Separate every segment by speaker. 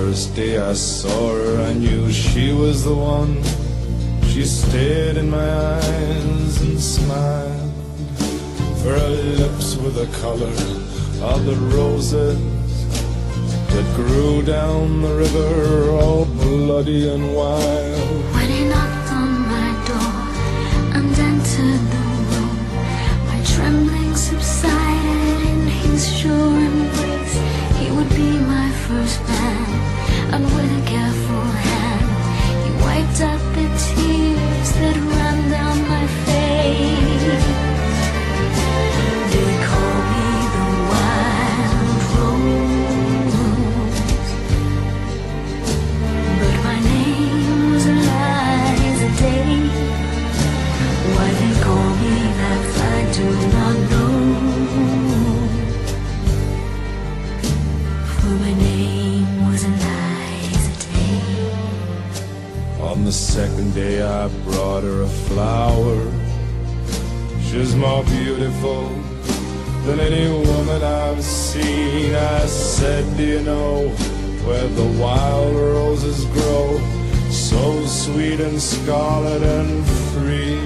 Speaker 1: first day I saw her, I knew she was the one. She stared in my eyes and smiled, for her lips were the color of the roses that grew down the river, all bloody and wild.
Speaker 2: When he knocked on my door and entered the room, my trembling subsided in his sure embrace. He would be my first man, and with a careful hand he wiped up the tears that ran down my face. They call me the wild rose, but my name was Eliza Day. Why they call me that I do not know, for my name was Eliza Day.
Speaker 1: On the second day I brought her a flower. She's more beautiful than any woman I've seen. I said, do you know where the wild roses grow, so sweet and scarlet and free?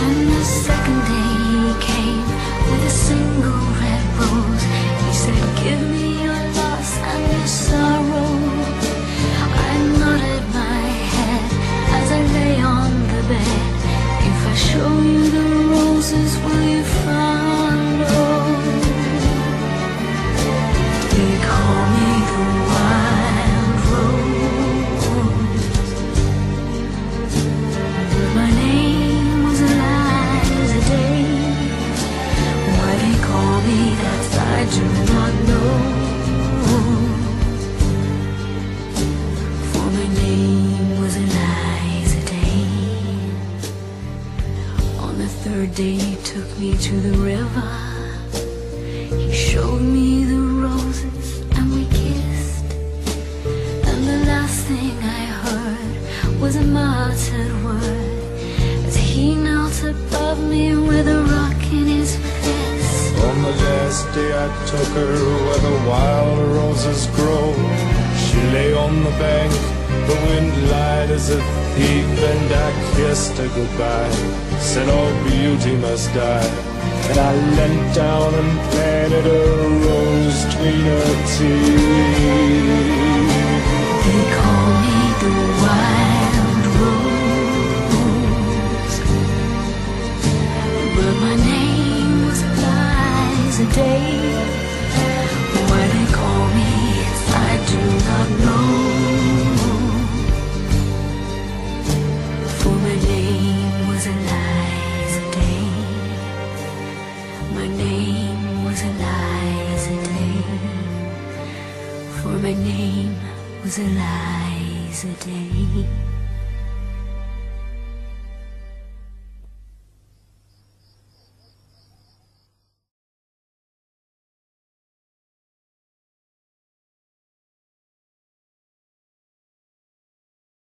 Speaker 2: On the second day he came with a single red rose. He said, give me your loss and your sorrow. I nodded my head as I lay on the bed. If I show you the roses, will you follow? They call me the wild rose, but my name was Eliza Day. Why they call me that I do not know, for my name was Eliza Day. On the third day he took me to the river. He showed me the roses and we kissed, and the last thing I heard was a muttered word as he knelt above me with a rock in his fist.
Speaker 1: On the last day I took her where the wild roses grow. She lay on the bank, the wind lied as a thief, and I kissed her goodbye, said all beauty must die. And I leant down and planted a rose between her teeth.
Speaker 2: They call me the wild rose, but my name was Eliza Day. Why they call me I do not know, for my name was Eliza Day. My name was Eliza Day, for my name was Eliza Day.